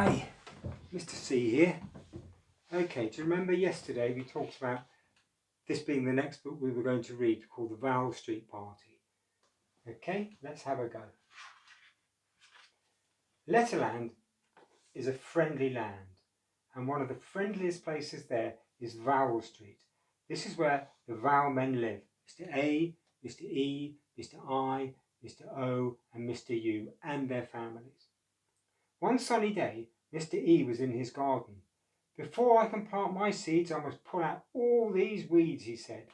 Hi, Mr. C here. Okay, do you remember yesterday we talked about this being the next book we were going to read called The Vowel Street Party? Okay, let's have a go. Letterland is a friendly land, and one of the friendliest places there is Vowel Street. This is where the vowel men live. Mr. A, Mr. E, Mr. I, Mr. O and Mr. U and their families. One sunny day, Mr. E was in his garden. "Before I can plant my seeds, I must pull out all these weeds," he said.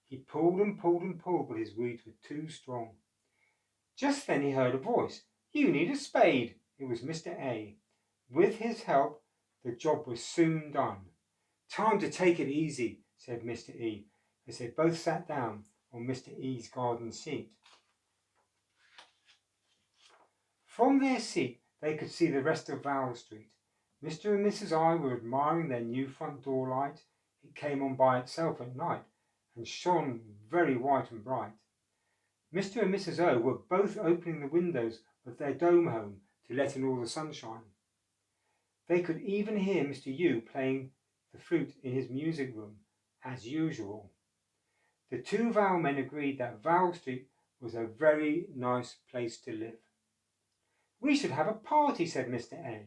He pulled and pulled and pulled, but his weeds were too strong. Just then he heard a voice. "You need a spade." It was Mr. A. With his help, the job was soon done. "Time to take it easy," said Mr. E, as they both sat down on Mr. E's garden seat. From their seat they could see the rest of Vowel Street. Mr. and Mrs. I were admiring their new front door light. It came on by itself at night and shone very white and bright. Mr. and Mrs. O were both opening the windows of their dome home to let in all the sunshine. They could even hear Mr. U playing the flute in his music room, as usual. The two vowel men agreed that Vowel Street was a very nice place to live. "We should have a party," said Mr. A.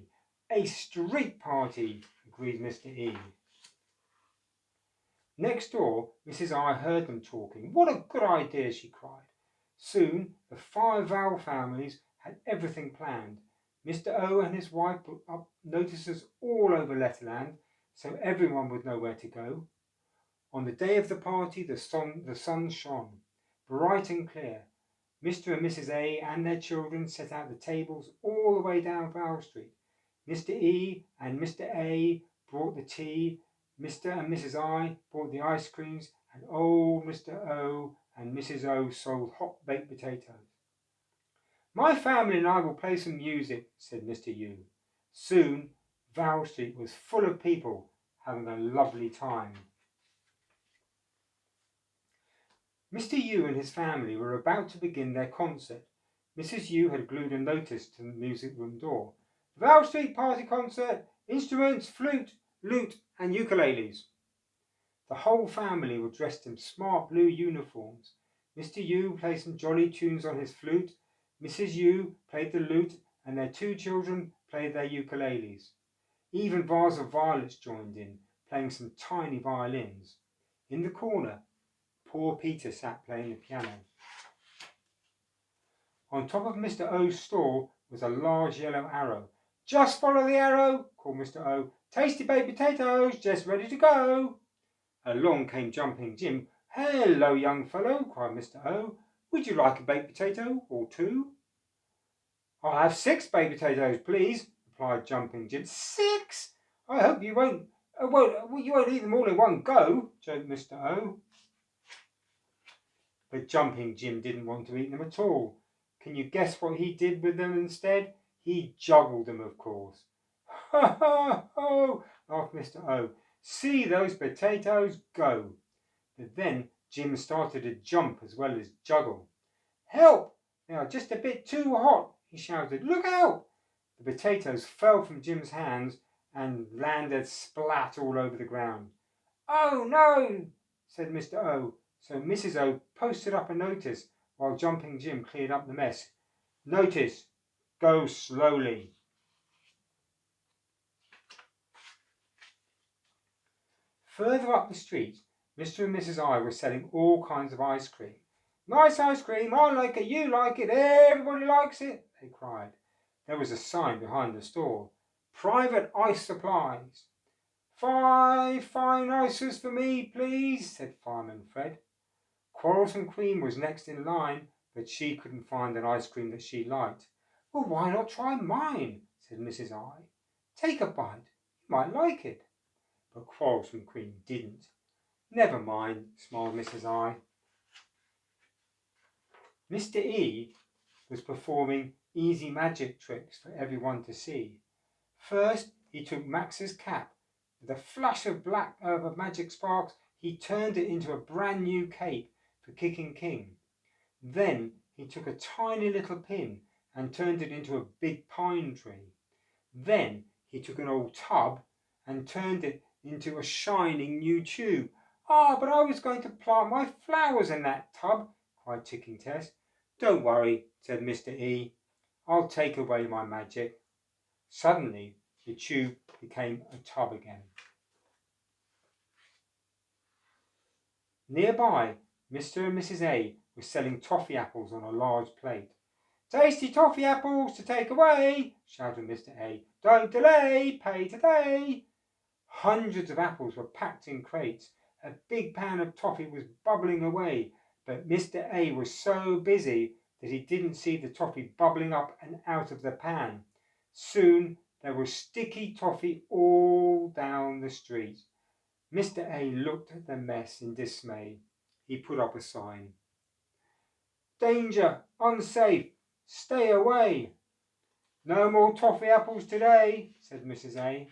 "A street party," agreed Mr. E. Next door, Mrs. I heard them talking. "What a good idea," she cried. Soon the 5 vowel families had everything planned. Mr. O and his wife put up notices all over Letterland so everyone would know where to go. On the day of the party the sun shone, bright and clear. Mr. and Mrs. A and their children set out the tables all the way down Vowel Street. Mr. E and Mr. A brought the tea, Mr. and Mrs. I brought the ice creams, and old Mr. O and Mrs. O sold hot baked potatoes. "My family and I will play some music," said Mr. U. Soon Vowel Street was full of people having a lovely time. Mr. U and his family were about to begin their concert. Mrs. U had glued a notice to the music room door. "Vowel Street Party Concert, instruments, flute, lute and ukuleles." The whole family were dressed in smart blue uniforms. Mr. U played some jolly tunes on his flute, Mrs. U played the lute, and their 2 children played their ukuleles. Even Vase of Violets joined in, playing some tiny violins. In the corner, poor Peter sat playing the piano. On top of Mr. O's stall was a large yellow arrow. "Just follow the arrow," called Mr. O. "Tasty baked potatoes, just ready to go." Along came Jumpin Jim. "Hello, young fellow," cried Mr. O. "Would you like a baked potato or 2? "I'll have 6 baked potatoes, please," replied Jumpin Jim. "6? I hope you won't eat them all in one go," joked Mr. O. But Jumpin Jim didn't want to eat them at all. Can you guess what he did with them instead? He juggled them, of course. "Ha ha ho!" laughed Mr. O. "See those potatoes go!" But then Jim started to jump as well as juggle. "Help! They are just a bit too hot," he shouted. "Look out!" The potatoes fell from Jim's hands and landed splat all over the ground. "Oh no!" said Mr. O. So Mrs. O posted up a notice while Jumpin Jim cleared up the mess. "Notice: go slowly." Further up the street, Mr. and Mrs. I were selling all kinds of ice cream. "Nice ice cream, I like it, you like it, everybody likes it," they cried. There was a sign behind the store: "Private Ice Supplies." "5 fine ices for me, please," said Fireman Fred. Quarrelsome Queen was next in line, but she couldn't find an ice cream that she liked. "Well, why not try mine?" said Mrs. I. "Take a bite, you might like it." But Quarrelsome Queen didn't. "Never mind," smiled Mrs. I. Mr. E was performing easy magic tricks for everyone to see. First, he took Max's cap. With a flash of magic sparks, he turned it into a brand new cape for Kicking King. Then he took a tiny little pin and turned it into a big pine tree. Then He took an old tub and turned it into a shining new tube. Ah, but I was going to plant my flowers in that tub, cried Ticking Tess. Don't worry, said Mr. E. I'll take away my magic. Suddenly, the tube became a tub again. Nearby, Mr. and Mrs. A were selling toffee apples on a large plate. Tasty toffee apples to take away, shouted Mr. A. Don't delay, pay today. Hundreds of apples were packed in crates. A big pan of toffee was bubbling away, but Mr. A was so busy that he didn't see the toffee bubbling up and out of the pan. Soon there was sticky toffee all down the street. Mr. A looked at the mess in dismay. He put up a sign. Danger, unsafe, stay away. No more toffee apples today, said Mrs. A.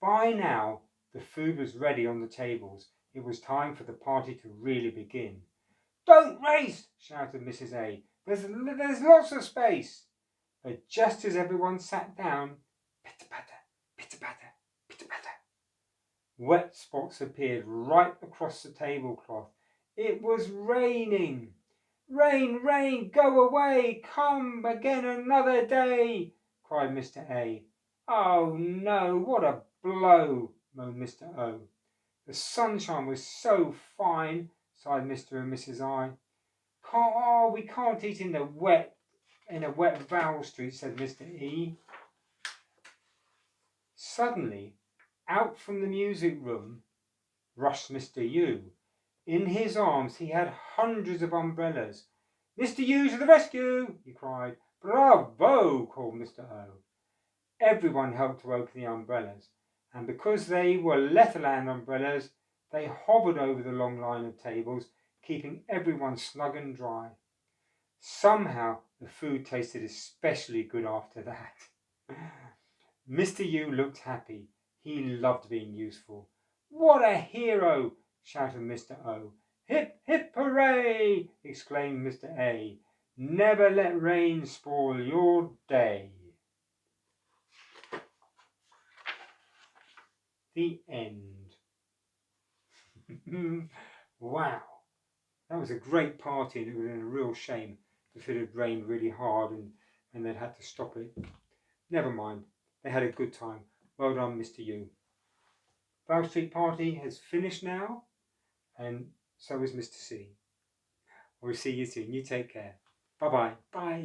By now, the food was ready on the tables. It was time for the party to really begin. Don't race, shouted Mrs. A. There's lots of space. But just as everyone sat down, pitter-patter, pitter-patter, pitter-patter, wet spots appeared right across the tablecloth. It was raining. Rain, rain, go away, come again another day, cried Mr. A. Oh no, what a blow, moaned Mr. O. The sunshine was so fine, sighed Mr. and Mrs. I. We can't eat in a wet Vowel Street, said Mr. E. Suddenly, out from the music room rushed Mr. U. In his arms he had hundreds of umbrellas. Mr. U to the rescue, he cried. Bravo, called Mr. O. Everyone helped to open the umbrellas, and because they were Letterland umbrellas, they hovered over the long line of tables, keeping everyone snug and dry. Somehow the food tasted especially good after that. Mr. U looked happy. He loved being useful. What a hero, shouted Mr. O. Hip, hip, hooray, exclaimed Mr. A. Never let rain spoil your day. The end. Wow, that was a great party, and it would have been a real shame if it had rained really hard and they'd had to stop it. Never mind, they had a good time. Well done, Mr. U. Vowel Street party has finished now, and so is Mr. C. We'll see you soon. You take care. Bye-bye. Bye.